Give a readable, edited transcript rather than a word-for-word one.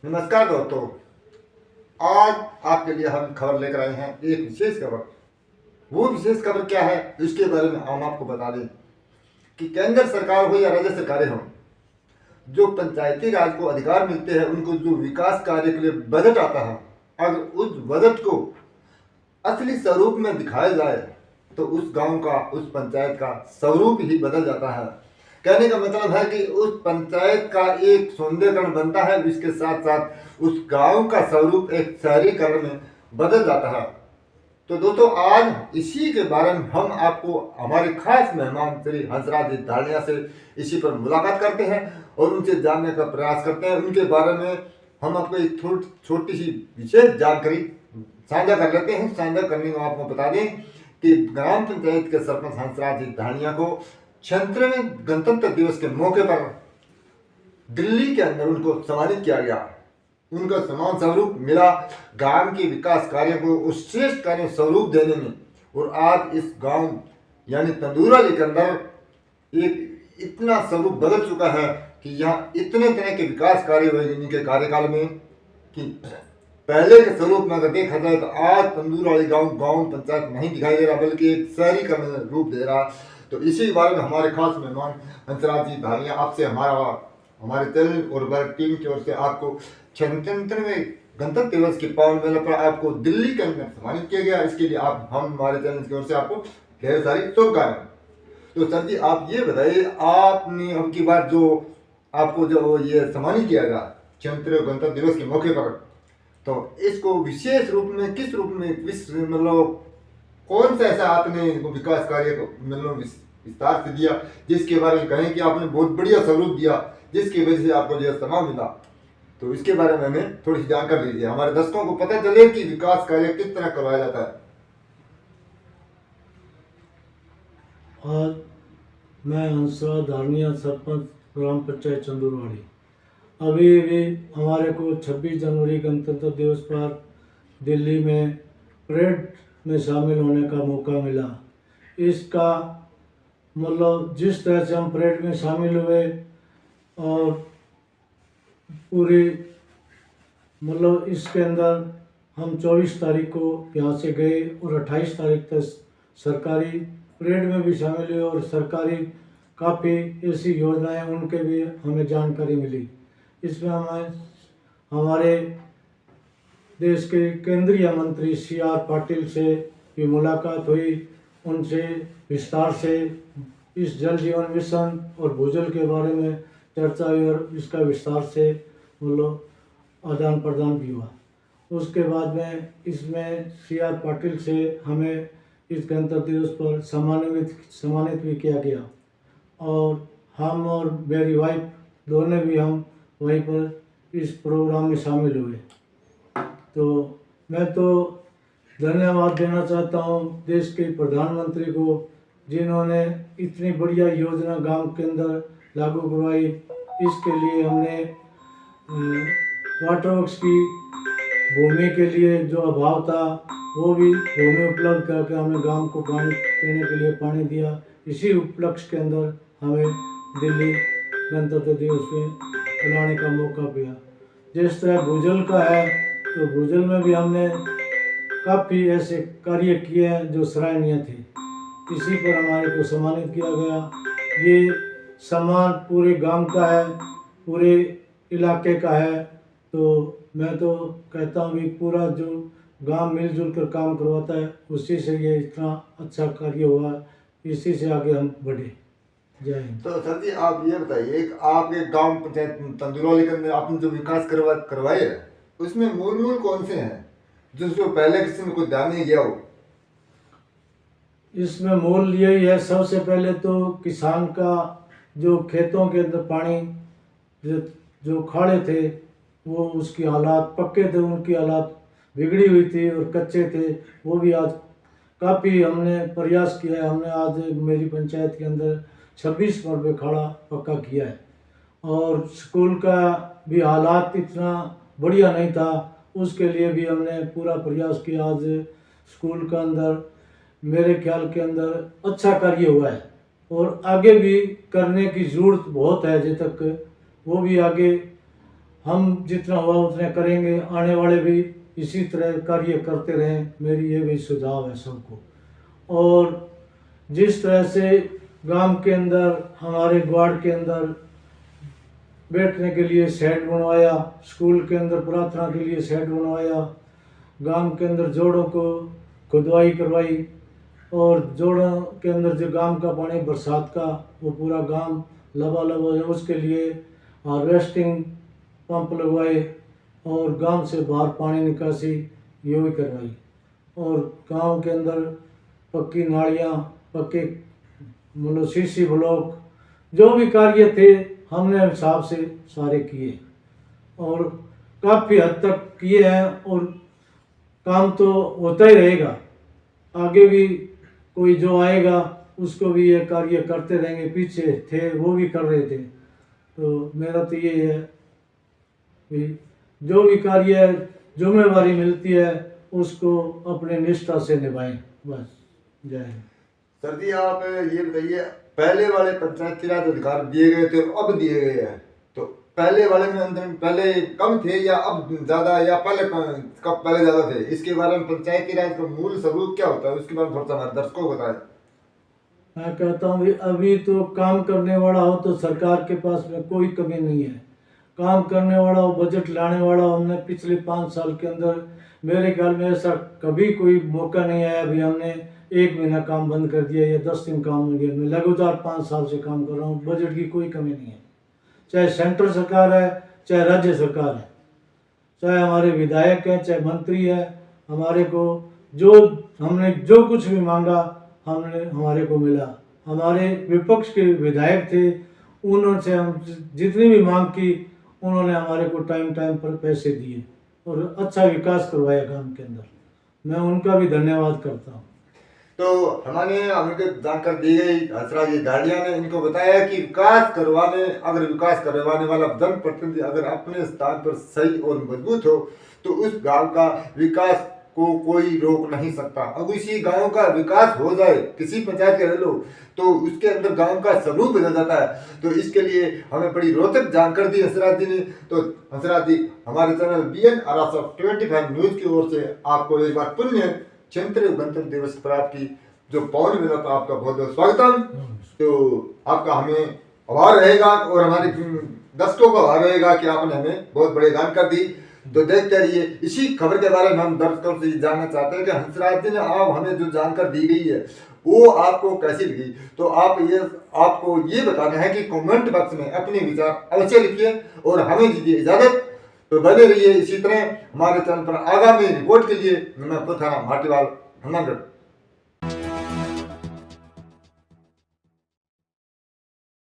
नमस्कार दोस्तों, आज आपके लिए हम खबर लेकर आए हैं, एक विशेष खबर। वो विशेष खबर क्या है इसके बारे में हम आपको बता दें कि केंद्र सरकार हो या राज्य सरकारें हों, जो पंचायती राज को अधिकार मिलते हैं, उनको जो विकास कार्य के लिए बजट आता है, अगर उस बजट को असली स्वरूप में दिखाया जाए तो उस गांव का, उस पंचायत का स्वरूप ही बदल जाता है। कहने का मतलब है कि उस पंचायत का एक सौंदर्यकरण बनता है, इसके साथ साथ उस गांव का स्वरूप एक शहरीकरण में बदल जाता है। तो दोस्तों, आज इसी के बारे में हम आपको हमारे खास मेहमान श्री हंसराज जी धारणिया से इसी पर मुलाकात करते हैं और उनसे जानने का प्रयास करते हैं। उनके बारे में हम आपको एक छोटी सी विशेष जानकारी साझा कर लेते हैं। साझा करने को आपको बता दें कि ग्राम पंचायत के सरपंच हंसराज जी धारणिया को 76वें गणतंत्र दिवस के मौके पर दिल्ली के अंदर उनको सम्मानित किया गया। उनका सम्मान स्वरूप मिला गांव के विकास कार्य को उस श्रेष्ठ कार्य स्वरूप देने में। और आज इस गांव यानी तंदूराली के अंदर एक इतना स्वरूप बदल चुका है कि यहाँ इतने तरह के विकास कार्य हुए इनके कार्यकाल में कि पहले के स्वरूप में अगर देखा जाए तो आज तंदूराली गांव पंचायत नहीं दिखाई दे रहा, बल्कि एक शहरीकरण में रूप दे रहा। तो इसी बारे में हमारे खास मेहमान हंसराज जी धारणिया आपसे हमारे चैनल और वर्ग टीम की ओर से आपको 76वें गणतंत्र दिवस के पावन मेले पर आपको दिल्ली के अंदर सम्मानित किया गया। इसके लिए हम हमारे चैनल की ओर से आपको ढेर सारी शुभकामनाएं। तो सर जी, आप ये बताइए, आपने अब की बार जो आपको जो ये सम्मानित किया गया 76वें गणतंत्र दिवस के मौके पर, तो इसको विशेष रूप में किस रूप में मतलब कौन सा ऐसा आपने विकास कार्य को मतलब विस्तार से दिया जिसके बारे में कहें कि आपने बहुत बढ़िया स्वरूप दिया जिसकी वजह से आपको यह सम्मान मिला? तो इसके बारे में हमें थोड़ी सी जानकारी दीजिए, हमारे दर्शकों को पता चले कि विकास कार्य किस तरह करवाया जाता है। आज मैं हंसराज धारणिया, सरपंच ग्राम पंचायत चंदूरवाड़ी। अभी भी हमारे को 26 जनवरी गणतंत्र दिवस पर दिल्ली में परेड में शामिल होने का मौका मिला। इसका मतलब जिस तरह से हम परेड में शामिल हुए और पूरी मतलब इसके अंदर हम 24 तारीख को यहाँ से गए और 28 तारीख तक सरकारी परेड में भी शामिल हुए और सरकारी काफ़ी ऐसी योजनाएं उनके भी हमें जानकारी मिली। इसमें हमारे देश के केंद्रीय मंत्री CR पाटिल से भी मुलाकात हुई। उनसे विस्तार से इस जल जीवन मिशन और भूजल के बारे में चर्चा हुई और इसका विस्तार से मतलब आदान प्रदान भी हुआ। उसके बाद में इसमें CR पाटिल से हमें इस गणतंत्र दिवस पर सम्मानित भी किया गया और हम और मेरी वाइफ दोनों भी हम वहीं पर इस प्रोग्राम में शामिल हुए। तो मैं तो धन्यवाद देना चाहता हूँ देश के प्रधानमंत्री को, जिन्होंने इतनी बढ़िया योजना गांव के अंदर लागू करवाई। इसके लिए हमने वाटर वर्क्स की भूमि के लिए जो अभाव था वो भी भूमि उपलब्ध करके हमें गांव को पानी पीने के लिए पानी दिया। इसी उपलक्ष्य के अंदर हमें दिल्ली गणतंत्र दिवस में बुलाने का मौका मिला। जिस तरह भूजल का है तो भूजल में भी हमने काफ़ी ऐसे कार्य किए हैं जो सराहनीय थे। इसी पर हमारे को सम्मानित किया गया। ये सम्मान पूरे गांव का है, पूरे इलाके का है। तो मैं तो कहता हूँ कि पूरा जो गांव मिलजुल कर काम करवाता है उसी से ये इतना अच्छा कार्य हुआ, इसी से आगे हम बढ़े। जय हिंद। तो सर जी, आप ये बताइए, आपके गांव पंचायत तंदूराली के अंदर आपने जो विकास करवाए है उसमें मूल कौन से हैं जिसको पहले किसी में कोई ध्यान नहीं गया हो? इसमें मूल यही है, सबसे पहले तो किसान का जो खेतों के अंदर पानी जो खाड़े थे वो उसकी हालात पक्के थे, उनकी हालात बिगड़ी हुई थी और कच्चे थे, वो भी आज काफ़ी हमने प्रयास किया है। हमने आज मेरी पंचायत के अंदर 26 मरबे खाड़ा पक्का किया है। और स्कूल का भी हालात इतना बढ़िया नहीं था, उसके लिए भी हमने पूरा प्रयास किया। आज स्कूल का अंदर मेरे ख्याल के अंदर अच्छा कार्य हुआ है और आगे भी करने की ज़रूरत बहुत है। जब तक वो भी आगे हम जितना हुआ उतना करेंगे, आने वाले भी इसी तरह कार्य करते रहें, मेरी ये भी सुझाव है सबको। और जिस तरह से गांव के अंदर, हमारे वार्ड के अंदर बैठने के लिए शेड बनवाया, स्कूल के अंदर प्रार्थना के लिए शेड बनवाया, गांव के अंदर जोड़ों को खुदवाई करवाई, और जोड़ों के अंदर जो गांव का पानी बरसात का वो पूरा गांव लबालब हो जाए, उसके लिए हार्वेस्टिंग पंप लगवाए और गांव से बाहर पानी निकासी ये भी करवाई। और गांव के अंदर पक्की नालियाँ, पक्के मतलब सीसी ब्लॉक, जो भी कार्य थे हमने हिसाब से सारे किए और काफ़ी हद तक किए हैं। और काम तो होता ही रहेगा, आगे भी कोई जो आएगा उसको भी ये कार्य करते रहेंगे। पीछे थे वो भी कर रहे थे, तो मेरा तो ये है कि जो भी कार्य जिम्मेवारी मिलती है उसको अपने निष्ठा से निभाएं, बस। जय हिंद। सर जी, आप ये बताइए, पहले वाले पंचायती राज अधिकार दिए गए थे और अब दिए गए हैं, तो पहले वाले में अंदर पहले कम थे या अब ज्यादा, या पहले कब पहले ज्यादा थे? इसके बारे में पंचायती राज का मूल स्वरूप क्या होता है उसके बारे में थोड़ा सा हमारे दर्शकों को बताएं। मैं कहता हूँ अभी तो काम करने वाला हो तो सरकार के पास में कोई कमी नहीं है। काम करने वाला हो, बजट लाने वाला हो, हमने पिछले 5 साल के अंदर मेरे ख्याल में ऐसा कभी कोई मौका नहीं आया अभी हमने 1 महीना काम बंद कर दिया या 10 दिन काम हो गया। मैं लगातार 5 साल से काम कर रहा हूँ, बजट की कोई कमी नहीं है। चाहे सेंट्रल सरकार है, चाहे राज्य सरकार है, चाहे हमारे विधायक हैं, चाहे मंत्री है, हमारे को हमने जो कुछ भी मांगा हमारे को मिला। हमारे विपक्ष के विधायक थे, उन्होंने हम जितनी भी मांग की उन्होंने हमारे को टाइम टाइम पर पैसे दिए और अच्छा विकास करवाया गांव के अंदर। मैं उनका भी धन्यवाद करता हूँ। तो हमको जानकारी दी गई, हंसराज दाड़िया ने इनको बताया कि विकास करवाने वाला जनप्रतिनिधि अगर अपने स्थान पर सही और मजबूत हो तो उस गांव का विकास को कोई रोक नहीं सकता। अब इसी गांव का विकास हो जाए, किसी पंचायत के लो, तो उसके अंदर गांव का स्वरूप बदल जाता है। तो इसके लिए हमें बड़ी रोचक जानकारी दी हंसराज जी ने। तो हंसराज जी, हमारे चैनल BN आरासा 25 न्यूज की ओर से आपको एक बार पुण्य क्षेत्रीय गणतंत्र दिवस पर आपकी जो पौन मिला, तो आपका बहुत बहुत स्वागतम। तो आपका हमें आभार रहेगा और हमारे दर्शकों का आभार रहेगा कि आपने हमें बहुत बड़े जानकारी दी। तो देखते रहिए, इसी खबर के बारे में हम दर्शकों से जानना चाहते हैं कि हंसराज जी ने आप हमें जो जानकारी दी गई है वो आपको कैसी लगी। तो आपको ये बताना है कि कमेंट बॉक्स में अपने विचार अवश्य लिखिए और हमें दीजिए इजाजत। तो बने रहिए इसी तरह हमारे चैनल पर। आगामी रिपोर्ट के लिए मैं पुथाना माटीवाल, हनुमानगढ़।